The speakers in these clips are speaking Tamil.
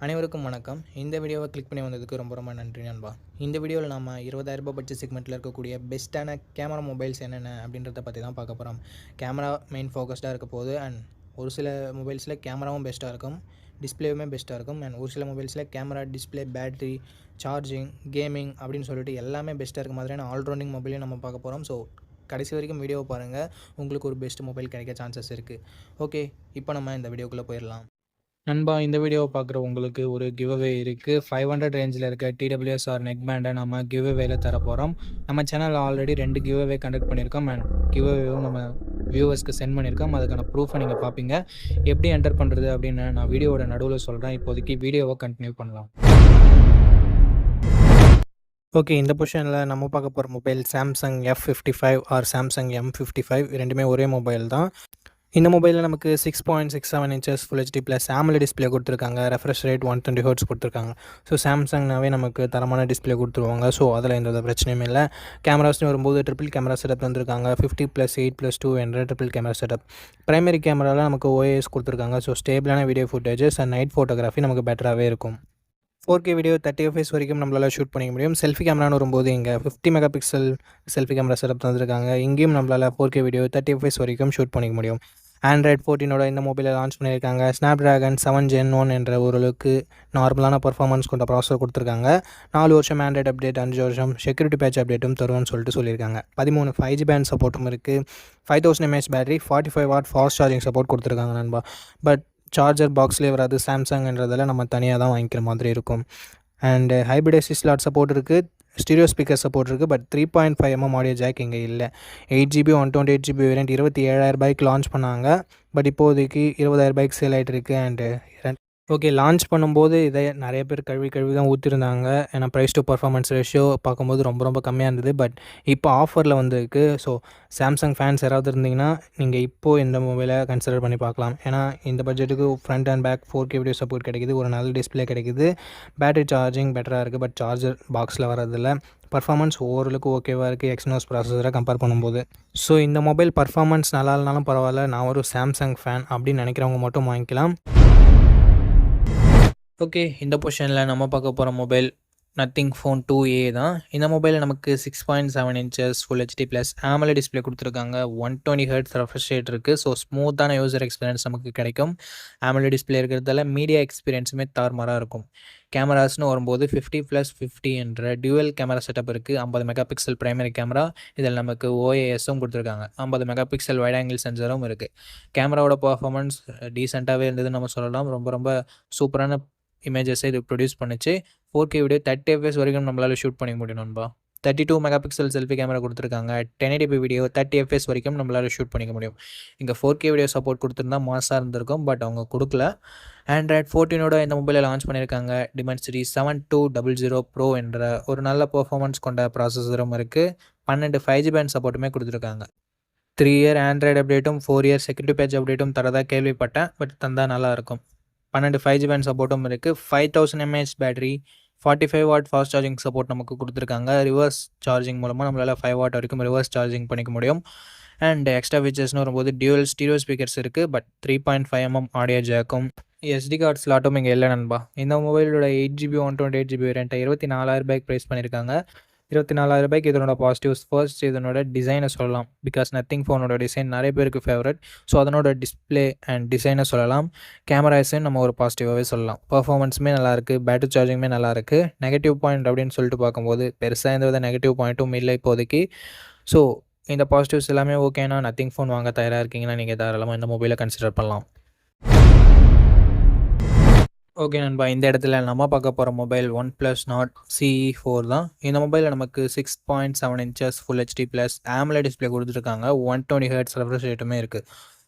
அனைவருக்கும் வணக்கம். இந்த வீடியோவை கிளிக் பண்ணி வந்ததுக்கு ரொம்ப நன்றி நண்பா. இந்த வீடியோவில் நம்ம ரூ. 20,000 பட்ஜெட் செக்மெண்ட்டில் இருக்கக்கூடிய பெஸ்ட்டான கேமரா மொபைல்ஸ் என்னென்ன அப்படின்றத பற்றி தான் பார்க்க போகிறோம். கேமரா மெயின் ஃபோக்கஸ்டாக இருக்க போகுது அண்ட் ஒரு சில மொபைல்ஸில் கேமராவும் பெஸ்ட்டாக இருக்கும், டிஸ்பிளேவுமே பெஸ்ட்டாக இருக்கும் அண்ட் ஒரு சில மொபைல்ஸில் camera, display, battery, charging, gaming அப்படின்னு சொல்லிட்டு எல்லாமே பெஸ்ட்டாக இருக்க மாதிரியான ஆல்ரவுண்டிங் மொபைலையும் நம்ம பார்க்க போகிறோம். ஸோ கடைசி வரைக்கும் வீடியோவை பாருங்கள், உங்களுக்கு ஒரு பெஸ்ட் மொபைல் கிடைக்க சான்சஸ் இருக்குது. ஓகே, இப்போ நம்ம இந்த வீடியோக்குள்ளே போயிடலாம். நண்பா, இந்த வீடியோவை பார்க்குற உங்களுக்கு ஒரு கிவ் அவே இருக்குது. 500 ரேஞ்சில் இருக்க TWS நெக் பேண்டை நம்ம கிவ் அவேல தரப்போகிறோம். நம்ம சேனலில் ஆல்ரெடி 2 கிவ் அவே கண்டக்ட் பண்ணியிருக்கோம் அண்ட் கிவ் அவேவும் நம்ம வியூவர்ஸ்க்கு சென்ட் பண்ணியிருக்கோம். அதுக்கான ப்ரூஃபை நீங்கள் பார்ப்பீங்க. எப்படி என்டர் பண்ணுறது அப்படின்னு நான் வீடியோவோட நடுவில் சொல்கிறேன். இப்போதைக்கு வீடியோவை கண்டினியூ பண்ணலாம். ஓகே, இந்த பொசிஷனில் நம்ம பார்க்க போகிற mobile Samsung F55 R Samsung M55 ரெண்டுமே ஒரே மொபைல் தான். இந்த மொபைலில் நமக்கு 6.67 inches full HD plus AMOLED display கொடுத்துருக்காங்க. ரெஃப்ரெஷ் ரேட் 120 ஹெர்ட்ஸ் கொடுத்துருக்காங்க. ஸோ சாம்சங்னாவே நமக்கு தரமான டிஸ்பிளே கொடுத்துருவாங்க. ஸோ அதில் எந்த பிரச்சனையும் இல்லை. கேமராஸ்னு வரும்போது ட்ரிபிள் கேமரா செட்டப் தந்திருக்காங்க. 50+8+2 என்ற ட்ரிபிள் கேமரா செட்டப். பிரைமரி கேமராவில் நமக்கு OIS கொடுத்துருக்காங்க. ஸோ ஸ்டேபிளான video footages and night photography நமக்கு பெட்டராகவே இருக்கும். 4K வீடியோ 30 fps வரைக்கும் நம்மளால் ஷூட் பண்ணிக்க முடியும். செல்ஃபி கேமரான்னு வரும்போது இங்கே 50 mega pixel selfie camera setup தந்திருக்காங்க. இங்கேயும் நம்மளால் 4K வீடியோ 30 fps வரைக்கும் ஷூட் பண்ணிக்க முடியும். Android 14 இந்த மொபைலை லான்ச் பண்ணியிருக்காங்க. Snapdragon 7 Gen 1 என்ற ஓரளவுக்கு நார்மலான பர்ஃபார்மன்ஸ் கொண்ட ப்ராசஸர் கொடுத்துருக்காங்க. 4 வருஷம் ஆண்ட்ராய்டு அப்டேட், 5 வருஷம் செக்யூரிட்டி பேட்ச் அப்டேட்டும் தருவோம்னு சொல்லியிருக்காங்க. 13 5G பேண்ட் சப்போர்ட்டும் இருக்குது. 5000 mAh battery, 45 watt fast charging support கொடுத்துருக்காங்க நண்பா. பட் சார்ஜர் பாக்ஸ்லேயே வராது. சாம்சங்ன்றதில் நம்ம தனியாக தான் வாங்கிக்கிற மாதிரி இருக்கும். And hybrid ST slot support இருக்குது. ஸ்டீரியோ ஸ்பீக்கர் சப்போர்ட் இருக்குது. பட் 3.5mm ஆடியோ ஜாக் இங்கே இல்லை. 8GB 128GB வேரியண்ட் 27,000 லான்ச் பண்ணாங்க. பட் இப்போதைக்கு 20,000 சேல் ஆகிட்டு இருக்குது. அண்டு ஓகே, லான்ச் பண்ணும்போது இதை நிறைய பேர் கழுவி தான் ஊற்றிருந்தாங்க. ஏன்னா ப்ரைஸ் டு பர்ஃபார்மன்ஸ் ரேஷியோ பார்க்கும்போது ரொம்ப கம்மியாக இருந்தது. பட் இப்போ ஆஃபரில் வந்திருக்கு. ஸோ சாம்சங் ஃபேன்ஸ் யாராவது இருந்தீங்கன்னா நீங்கள் இப்போது இந்த மொபைலை கன்சிடர் பண்ணி பார்க்கலாம். ஏன்னா இந்த பட்ஜெட்டுக்கு front and back 4K video support கிடைக்குது, ஒரு நல்ல டிஸ்பிளே கிடைக்குது, பேட்டரி சார்ஜிங் பெட்டராக இருக்குது. பட் சார்ஜர் பாக்ஸில் வரதில்லை. பர்ஃபார்மன்ஸ் ஓரளவுக்கு ஓகேவாக இருக்குது எக்ஸ்னோஸ் ப்ராசஸரை கம்பேர் பண்ணும்போது. ஸோ இந்த மொபைல் பர்ஃபார்மன்ஸ் நல்லா இல்லைனாலும் பரவாயில்ல, நான் ஒரு சாம்சங் ஃபேன் அப்படின்னு நினைக்கிறவங்க மட்டும் வாங்கிக்கலாம். ஓகே, இந்த பொசிஷனில் நம்ம பார்க்க போகிற மொபைல் நத்திங் ஃபோன் 2A தான். இந்த மொபைலில் நமக்கு 6.7 inches full HD plus AMOLED display கொடுத்துருக்காங்க. 120 ஹெர்ட்ஸ் ரெஃப்ரெஷ் ரேட் இருக்குது. ஸோ ஸ்மூத்தான யூசர் எக்ஸ்பீரியன்ஸ் நமக்கு கிடைக்கும். AMOLED டிஸ்பிளே இருக்கிறதால மீடியா எக்ஸ்பீரியன்ஸுமே தாறுமாறாக இருக்கும். கேமராஸ்னு வரும்போது 50+50 என்ற டியூவல் கேமரா செட்டப் இருக்குது. 50 மெகா பிக்சல் பிரைமரி கேமரா, இதில் நமக்கு OISம் கொடுத்துருக்காங்க. 50 மெகா பிக்சல் வைட் ஆங்கிள் சென்சரும் இருக்குது. கேமராவோட பர்ஃபார்மன்ஸ் டீசெண்டாகவே இருந்ததுன்னு நம்ம சொல்லலாம். ரொம்ப சூப்பரான இமேஜஸை இது ப்ரொடியூஸ் பண்ணிச்சு. 4K வீடியோ 30 fps வரைக்கும் நம்மளால் ஷூட் பண்ணிக்க முடியும் நண்பா. 32 மெகா பிக்சல் செல்ஃபி கேமரா கொடுத்துருக்காங்க. 1080p வீடியோ 30 fps வரைக்கும் நம்மளால் ஷூட் பண்ணிக்க முடியும். இங்கே 4K வீடியோ சப்போர்ட் கொடுத்துருந்தா மாசாக இருந்திருக்கும். பட் அவங்க கொடுக்கல. Android 14 இந்த மொபைலை லான்ச் பண்ணியிருக்காங்க. Dimensity 7200 Pro என்ற ஒரு நல்ல பர்ஃபார்மன்ஸ் கொண்ட ப்ராசஸரும் இருக்குது. 12 5G பேண்ட் சப்போர்ட்டுமே கொடுத்துருக்காங்க. 3 இயர் ஆண்ட்ராய்டு அப்டேட்டும் 4 இயர் செக்யூரிட்டி பேட்ச் அப்டேட்டும் தரதாக கேள்விப்பட்டேன். பட் தந்தால் நல்லாயிருக்கும். 12 5G பேண்ட் சப்போர்ட்டும் இருக்குது. 5000 mAh battery, 45 watt fast charging support நமக்கு கொடுத்துருக்காங்க. ரிவர்ஸ் சார்ஜிங் மூலமாக நம்மளால் 5 வாட் வரைக்கும் ரிவர்ஸ் சார்ஜிங் பண்ணிக்க முடியும். அண்ட் எக்ஸ்ட்ரா ஃபீச்சர்ஸ்னு வரும்போது டியூவல் ஸ்டீரியோ ஸ்பீக்கர்ஸ் இருக்குது. பட் 3.5mm ஆடியோ ஜாக்கும், SD கார்டு ஸ்லாட்டும் இங்கே இல்லை நண்பா. இந்த மொபைலோட 8GB 128GB வேரியண்ட்டை 24,000 ப்ரைஸ் பண்ணியிருக்காங்க. 24,000 இதனோட பாசிட்டிவ்ஸ். ஃபர்ஸ்ட் இதனோட டிசைனை சொல்லலாம். பிகாஸ் நத்திங் ஃபோனோட டிசைன் நிறைய பேருக்கு ஃபேவரட். ஸோ அதனோட டிஸ்பிளே அண்ட் டிசைனை சொல்லலாம். கேமராஸையும் நம்ம ஒரு பாசிட்டிவாகவே சொல்லலாம். பர்ஃபார்மன்ஸுமே நல்லாயிருக்கு, பேட்டரி சார்ஜிங்குமே நல்லாயிருக்கு. நெகட்டிவ் பாயிண்ட் அப்படின்னு சொல்லிட்டு பார்க்கும்போது பெருசாக எந்த வித நெகட்டிவ் பாயிண்ட்டும் இல்லை இப்போதைக்கு. ஸோ இந்த பாசிட்டிவ்ஸ் எல்லாமே ஓகேனா நத்திங் ஃபோன் வாங்க தயாராக இருக்கீங்கன்னா நீங்கள் தாராளமாக இந்த மொபைலை கன்சிடர் பண்ணலாம். ஓகே நண்பா, இந்த இடத்துல நம்ம பார்க்க போகிற மொபைல் OnePlus Nord CE4 தான். இந்த மொபைலில் நமக்கு 6.7 inches full HD plus AMOLED display கொடுத்துருக்காங்க. 120 ஹெர்ட்ஸ் ரெஃப்ரெஷ் ரேட்டுமே இருக்குது.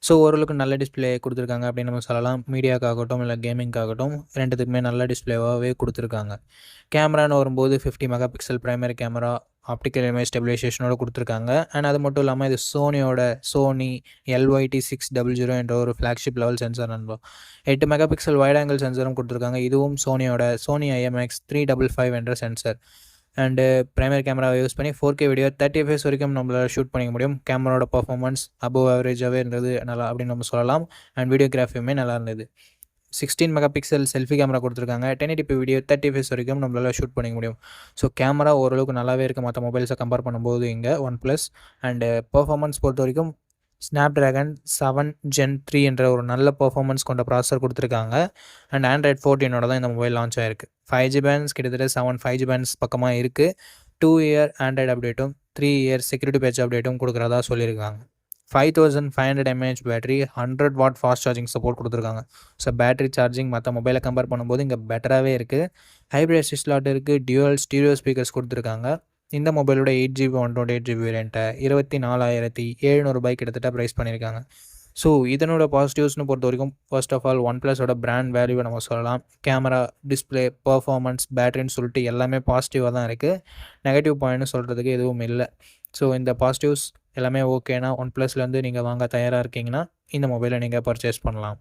ஸோ ஓரளவுக்கு நல்ல டிஸ்பிளே கொடுத்துருக்காங்க அப்படின்னு நம்ம சொல்லலாம். மீடியாக்காகட்டும் இல்லை கேமிங்காகட்டும் ரெண்டுத்துக்குமே நல்ல டிஸ்பிளேவாகவே கொடுத்துருக்காங்க. கேமரான்னு வரும்போது 50 mega pixel primary camera, optical image ஸ்டெபிலைசேஷனோட கொடுத்துருக்காங்க. அண்ட் அது மட்டும் இல்லாமல் இது சோனி LYT600 என்ற ஒரு ஃப்ளாக்ஷிப் லெவல் சென்சார் நண்பா. 8 மெகா பிக்சல் வைட் ஆங்கிள் சென்சரும் கொடுத்துருக்காங்க. இதுவும் சோனி IMX355 என்ற சென்சர். அண்டு பிரைமரி கேமராவை யூஸ் பண்ணி 4K வீடியோ 30 fps வரைக்கும் நம்மளால் ஷூட் பண்ணிக்க முடியும். கேமராவோட பர்ஃபார்மன்ஸ் அபோவ் ஆவரேஜாகவே இருந்தது நல்லா அப்படின்னு நம்ம சொல்லலாம். அண்ட் வீடியோகிராஃபியுமே நல்லா இருந்தது. 16 மெகா பிக்சல் செல்ஃபி கேமரா கொடுத்துருக்காங்க. 1080p வீடியோ 30 fps வரைக்கும் நம்மளால ஷூட் பண்ணிக்க முடியும். ஸோ கேமரா ஓரளவுக்கு நல்லாவே இருக்குது மற்ற மொபைல்ஸை கம்பேர் பண்ணும்போது இங்கே OnePlus. அண்டு பெர்ஃபார்மன்ஸ் பொறுத்த வரைக்கும் ஸ்னாப்ட்ராகன் 7 Gen 3 என்ற ஒரு நல்ல பெர்ஃபார்மன்ஸ் கொண்ட ப்ராசஸர் கொடுத்துருக்காங்க. அண்ட் Android 14 தான் இந்த மொபைல் லான்ச் ஆயிருக்கு. 5G பேண்ட்ஸ் கிட்டத்தட்ட 5G பேண்ட்ஸ் பக்கமாக இருக்குது. 2 year ஆண்ட்ராய்டு அப்டேட்டும் 3 year செக்யூரிட்டி பேட்ச் அப்டேட்டும் கொடுக்குறதா சொல்லியிருக்காங்க. 5500 mAh battery, 100 watt fast charging support கொடுத்துருக்காங்க. ஸோ பேட்டரி சார்ஜிங் மற்ற மொபைலை கம்பேர் பண்ணும்போது இங்கே பெட்டராகவே இருக்குது. ஹைப்ரிட் எஸ்டி ஸ்லாட் இருக்குது. டியூவல் ஸ்டீரியோ ஸ்பீக்கர்ஸ் கொடுத்துருக்காங்க. இந்த மொபைலோட 8GB 128GB வேரியண்ட்டை 24,700 கிட்டத்தட்ட ப்ரைஸ் பண்ணியிருக்காங்க. ஸோ இதனோட பாசிட்டிவ்ஸ்னு பொறுத்த வரைக்கும் ஃபர்ஸ்ட் ஆஃப் ஆல் OnePlusோட பிராண்ட் வேல்யூவை நம்ம சொல்லலாம். கேமரா, டிஸ்பிளே, பர்ஃபார்மன்ஸ், பேட்டரின்னு சொல்லிட்டு எல்லாமே பாசிட்டிவாக தான் இருக்குது. நெகட்டிவ் பாயிண்ட்னு சொல்கிறதுக்கு எதுவும் இல்லை. ஸோ இந்த பாசிட்டிவ்ஸ் எல்லாமே ஓகேனா OnePlusலேருந்து நீங்கள் வாங்க தயாராக இருக்கீங்கன்னா இந்த மொபைலை நீங்கள் பர்ச்சேஸ் பண்ணலாம்.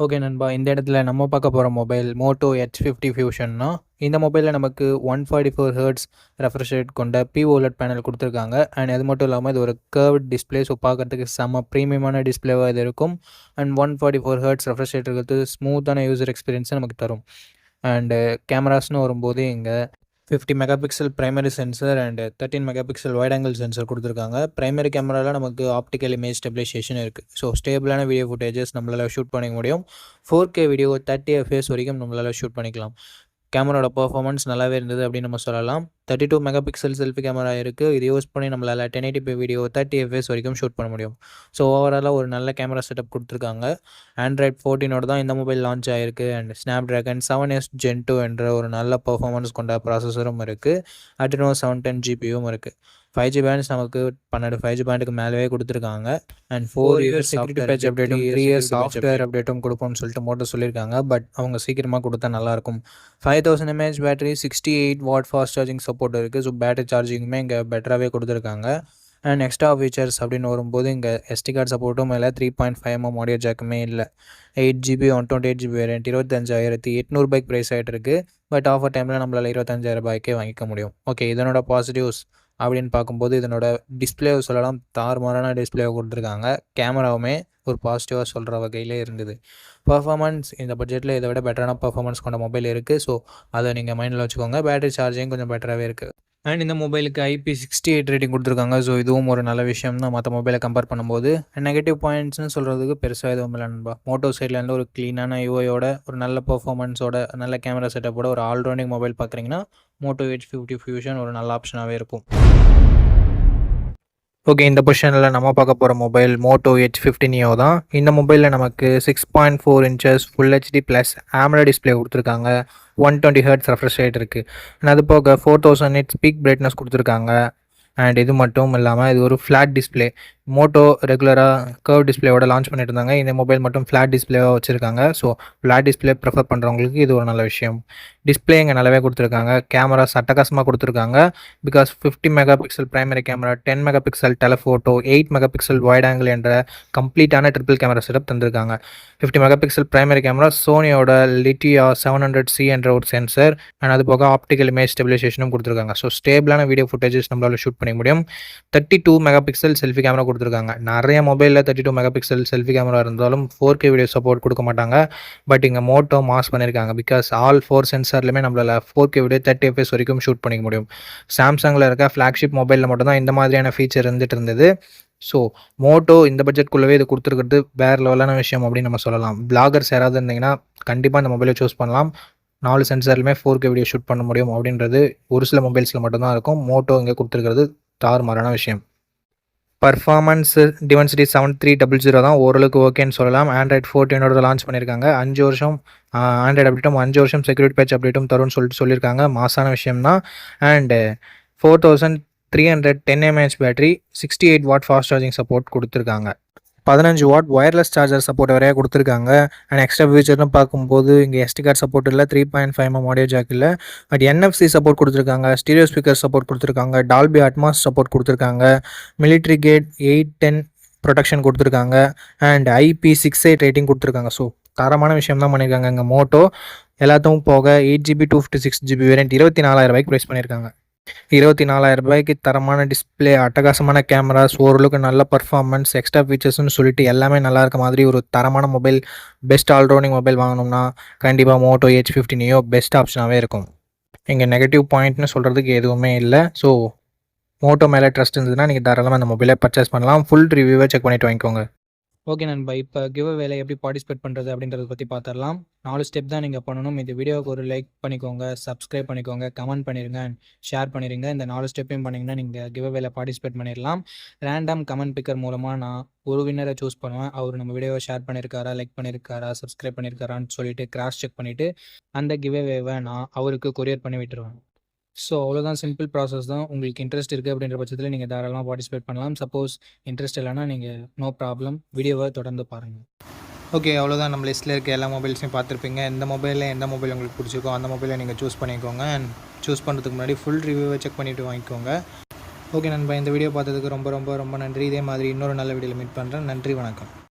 ஓகே நண்பா, இந்த இடத்துல நம்ம பார்க்க போகிற மொபைல் Moto H50 Fusionனா இந்த மொபைலில் நமக்கு 144 Hz ரெஃப்ரெஷ் ரேட் கொண்ட POLED பேனல் கொடுத்துருக்காங்க. அண்ட் அது மட்டும் இல்லாமல் இது ஒரு கர்வ்ட் டிஸ்பிளே. ஸோ பார்க்குறதுக்கு செம்ம ப்ரீமியமான டிஸ்பிளேவாக இது இருக்கும். அண்ட் 144 Hz ரெஃப்ரெஷ் ரேட் இருக்கிறது ஸ்மூத்தான யூசர் எக்ஸ்பீரியன்ஸை நமக்கு தரும். அண்டு கேமராஸ்னு வரும்போது இங்கே 50 mega pixel primary sensor and 13 mega pixel wide angle sensor கொடுத்துருக்காங்க. ப்ரைமரி கேமராவில் நமக்கு ஆப்டிக்கல் இமேஜ் ஸ்டெபிலைசேஷன் இருக்குது. ஸோ ஸ்டேபிளான வீடியோ ஃபுட்டேஜஸ் நம்மளால் ஷூட் பண்ணிக்க முடியும். 4K வீடியோ 30 fps வரைக்கும் நம்மளால் ஷூட் பண்ணிக்கலாம். கேமராவோட பர்ஃபார்மன்ஸ் நல்லாவே இருந்தது அப்படின்னு நம்ம சொல்லலாம். 32 மெகா பிக்சல் செல்ஃபி கேமரா இருக்குது. இது யூஸ் பண்ணி நம்மளால் 1080p வீடியோ 30 fps வரைக்கும் ஷூட் பண்ண முடியும். ஸோ ஓவராலாக ஒரு நல்ல கேமரா செட்டப் கொடுத்துருக்காங்க. Android 14 தான் இந்த மொபைல் லான்ச் ஆகிருக்கு. அண்ட் ஸ்னாப்ட்ராகன் 7S Gen 2 என்ற ஒரு நல்ல பர்ஃபார்மன்ஸ் கொண்ட ப்ராசஸரும் இருக்குது. Adreno 710 GPUவும் இருக்குது. 5G பேண்ட்ஸ் நமக்கு 5G பேண்டுக்கு மேலேயே கொடுத்துருக்காங்க. அண்ட் 4 years செக்யூரிட்டி பேட்ச் அப்டேட்டும் 3 years சாஃப்ட்வேர் அப்டேட்டும் கொடுப்போம்னு சொல்லிட்டு மோட்டோ சொல்லியிருக்காங்க. பட் அவங்க சீக்கிரமாக கொடுத்தா நல்லாயிருக்கும். 5000 mAh battery, 68 watt fast charging support இருக்குது. ஸோ பேட்டரி சார்ஜிங்குமே இங்கே பெட்டராகவே கொடுத்துருக்காங்க. அண்ட் எக்ஸ்ட்ரா ஃபீச்சர்ஸ் அப்படின்னு வரும்போது இங்கே SD கார்டு சப்போர்ட்டும் இல்லை. 3.5mm ஆடியோ ஜாக்குமே இல்லை. 8GB 128GB வேரியண்ட் 25,800 ப்ரைஸ் ஆகிட்டு இருக்குது. பட் ஆஃபர் டைமில் நம்மளால் 25,000 வாங்கிக்க முடியும். ஓகே, இதனோட பாசிட்டிவ்ஸ் அப்படின்னு பார்க்கும்போது இதனோட டிஸ்பிளேவை சொல்லலாம். தாறுமாறான டிஸ்பிளேவை கொடுத்துருக்காங்க. கேமராவுமே ஒரு பாசிட்டிவாக சொல்கிற வகையிலே இருந்தது. பர்ஃபார்மன்ஸ் இந்த பட்ஜெட்டில் இதை விட பெட்டரான பர்ஃபார்மன்ஸ் கொண்ட மொபைல் இருக்குது. ஸோ அதை நீங்கள் மைண்டில் வச்சுக்கோங்க. பேட்டரி சார்ஜிங் கொஞ்சம் பெட்டராகவே இருக்குது. அண்ட் இந்த மொபைலுக்கு IP68 ரேட்டிங் கொடுத்துருக்காங்க. ஸோ இதுவும் ஒரு நல்ல விஷயம் தான் மற்ற மொபைலை கம்பேர் பண்ணும்போது. நெகட்டிவ் பாயிண்ட்ஸ்னு சொல்கிறதுக்கு பெருசாக எதுவும் இல்லை நண்பா. மோட்டோ சைட்லேருந்து ஒரு க்ளீனான யூஐயோட ஒரு நல்ல பர்ஃபார்மன்ஸோட நல்ல கேமரா செட்டப்போட ஒரு ஆல்ரவுண்டிங் மொபைல் பார்க்குறீங்கன்னா Moto H50 Fusion ஒரு நல்ல ஆப்ஷனாகவே இருக்கும். ஓகே, இந்த பொசிஷனில் நம்ம பார்க்க போகிற மொபைல் Moto H50 Neo தான். இந்த மொபைலில் நமக்கு 6.4 inches Full HD + AMOLED display கொடுத்துருக்காங்க. 120 Hz ரெஃப்ரெஷ் ரேட் இருக்குது. அண்ட் அது போக 4000 nits பீக் பிரைட்னஸ் கொடுத்துருக்காங்க. அண்ட் இது மட்டும் இல்லாமல் இது ஒரு ஃப்ளாட் டிஸ்பிளே. மோட்டோ ரெகுலராக கர்வ் டிஸ்பிளேவோட லான்ச் பண்ணிட்டு இருந்தாங்க. இந்த மொபைல் மட்டும் ஃப்ளாட் டிஸ்பிளேவாக வச்சுருக்காங்க. ஸோ ஃப்ளாட் டிஸ்பிளே ப்ரிஃபர் பண்ணுறவங்களுக்கு இது ஒரு நல்ல விஷயம். டிஸ்பிளே இங்கே நல்லாவே கொடுத்துருக்காங்க. கேமராஸ் அட்டகாசமாக கொடுத்துருக்காங்க. Because 50 mega pixel primary camera, 10 mega pixel telephoto, 8 mega pixel wide angle என்ற கம்ப்ளீட்டான ட்ரிபிள் கேமரா செட்டப் தந்திருக்காங்க. 50 மெகா பிக்சல் ப்ரைமரி கேமரா, சோனியோட லிட்டியா 700C என்ற ஒரு சென்சர், அண்ட் அது போக ஆப்டிக்கல் இமேஜ் ஸ்டெபிலைசேஷனும் கொடுத்துருக்காங்க. ஸோ ஸ்டேபிளான வீடியோ ஃபுட்டேஜஸ் நம்மளால் ஷூட் பண்ணிக்க முடியும். 32 மெகா பிக்சல் செல்ஃபி கேமரா கொடுத்துருக்காங்க. நிறைய மொபைலில் 32 மெகா பிக்சல் செல்ஃபி கேமரா இருந்தாலும் 4K வீடியோ சப்போர்ட் கொடுக்க மாட்டாங்க. பட் இங்கே மோட்டோ மாஸ் பண்ணியிருக்காங்க. பிகாஸ் ஆல் 4 சென்சார்லையுமே நம்மளால் 4K வீடியோ 30 fps வரைக்கும் ஷூட் பண்ணிக்க முடியும். சாம்சங்கில் இருக்க ஃப்ளாக்ஷிப் மொபைலில் மட்டும் தான் இந்த மாதிரியான ஃபீச்சர் இருந்தது. ஸோ மோட்டோ இந்த பட்ஜெட்குள்ளவே இது கொடுத்துருக்கிறது வேறு லெவலான விஷயம் அப்படின்னு நம்ம சொல்லலாம். பிளாகர்ஸ் யாராவது இருந்தீங்கன்னா கண்டிப்பாக இந்த மொபைலை சூஸ் பண்ணலாம். 4 சென்சார்லையுமே 4K வீடியோ ஷூட் பண்ண முடியும் அப்படின்றது ஒரு சில மொபைல்ஸில் மட்டும்தான் இருக்கும். மோட்டோ இங்கே கொடுத்துருக்கிறது தாறுமாறான விஷயம். பர்ஃபார்மன்ஸ் டிமென்சிட்டி 7300 தான் ஓரளவுக்கு ஓகேன்னு சொல்லலாம். Android 14 லான்ச் பண்ணியிருக்காங்க. 5 வருஷம் ஆண்ட்ராய்டு அப்டேட்டும் 5 வருஷம் செக்யூரிட்டி பேட்ச் அப்டேட்டும் தரும்னு சொல்லியிருக்காங்க. மாசான விஷயம் தான். And 4310 mAh battery, 68 watt fast charging support கொடுத்துருக்காங்க. 15 watt ஒயர்லெஸ் சார்ஜர் சப்போர்ட் வரையா கொடுத்துருக்காங்க. அண்ட் எக்ஸ்ட்ரா ஃபீச்சர்னு பார்க்கும்போது இங்கே SD கார்டு சப்போர்ட் இல்லை. 3.5mm ஆடியோ ஜாக் இல்லை. பட் NFC சப்போர்ட் கொடுத்துருக்காங்க. ஸ்டீரியோ ஸ்பீக்கர் சப்போர்ட் கொடுத்துருக்காங்க. டால்பி அட்மாஸ் சப்போர்ட் கொடுத்துருக்காங்க. மிலிட்ரி கேட் 810 ப்ரொடெக்ஷன் கொடுத்துருக்காங்க. அண்ட் IP68 ரேட்டிங் கொடுத்துருக்காங்க. ஸோ தரமான விஷயம் தான் பண்ணியிருக்காங்க இங்கே மோட்டோ. எல்லாத்தையும் போக 8GB 256GB வேரியண்ட் 24,000 ப்ரைஸ் பண்ணியிருக்காங்க. ரூ. 24,000க்கு தரமான டிஸ்ப்ளே, அட்டகாசமான கேமராஸ், ஓரளவுக்கு நல்ல பெர்ஃபார்மன்ஸ், எக்ஸ்ட்ரா ஃபீச்சர்ஸ்னு சொல்லிட்டு எல்லாமே நல்லா இருக்க மாதிரி ஒரு தரமான மொபைல், பெஸ்ட் ஆல்ரவுண்டிங் மொபைல் வாங்கணும்னா கண்டிப்பா மோட்டோ H50 Neo பெஸ்ட் ஆப்ஷனாவே இருக்கும். இங்க நெகட்டிவ் பாயிண்ட்னு சொல்றதுக்கு எதுவுமே இல்ல. ஸோ மோட்டோ மேல ட்ரஸ்ட் இருந்ததுன்னா நீங்க தாராளமா அந்த மொபைலை பர்ச்சேஸ் பண்ணலாம். ஃபுல் ரிவ்யூவை செக் பண்ணிட்டு வாங்கிக்கோங்க. ஓகே நண்பா, இப்போ கிவ் அவேல எப்படி பார்ட்டிசிபேட் பண்ணுறது அப்படின்றத பற்றி பார்த்துடலாம். 4 ஸ்டெப் தான் நீங்கள் பண்ணணும். இந்த வீடியோவுக்கு ஒரு லைக் பண்ணிக்கோங்க, சப்ஸ்கிரைப் பண்ணிக்கோங்க, கமெண்ட் பண்ணிடுங்க, ஷேர் பண்ணிடுங்க. இந்த 4 ஸ்டெப்பையும் பண்ணிங்கன்னா நீங்கள் கிவ் அவேல பார்ட்டிசிபேட் பண்ணிடலாம். ரேண்டம் கமெண்ட் பிக்கர் மூலமாக நான் ஒரு வின்னரை சூஸ் பண்ணுவேன். அவர் நம்ம வீடியோவை ஷேர் பண்ணியிருக்காரா, லைக் பண்ணியிருக்காரா, சப்ஸ்கிரைப் பண்ணியிருக்காரான்னு சொல்லிட்டு கிராஸ் செக் பண்ணிவிட்டு அந்த கிவ் அவேவை நான் அவருக்கு கொரியர் பண்ணி விட்டுருவேன். ஸோ அவ்வளோதான், சிம்பிள் ப்ராசஸ் தான். உங்களுக்கு இன்ட்ரெஸ்ட் இருக்குது அப்படின்ற பட்சத்தில் நீங்கள் தாராளமாக பார்ட்டிசிபேட் பண்ணலாம். சப்போஸ் இன்ட்ரெஸ்ட் இல்லைன்னா நீங்கள் நோ ப்ராப்ளம், வீடியோவை தொடர்ந்து பாருங்கள். ஓகே, அவ்வளோதான். நம்ம லிஸ்ட்டில் இருக்க எல்லா மொபைல்ஸையும் பார்த்துருப்பீங்க. எந்த மொபைல் உங்களுக்கு பிடிச்சிருக்கோ அந்த மொபைலை நீங்கள் சூஸ் பண்ணிக்கோங்க. அண்ட் சூஸ் பண்ணுறதுக்கு முன்னாடி ஃபுல் ரிவ்யூவை செக் பண்ணிவிட்டு வாங்கிக்கோங்க. ஓகே நண்பா, இந்த வீடியோ பார்த்ததுக்கு ரொம்ப ரொம்ப ரொம்ப நன்றி. இதே மாதிரி இன்னொரு நல்ல வீடியோவில் மீட் பண்ணுறேன். நன்றி, வணக்கம்.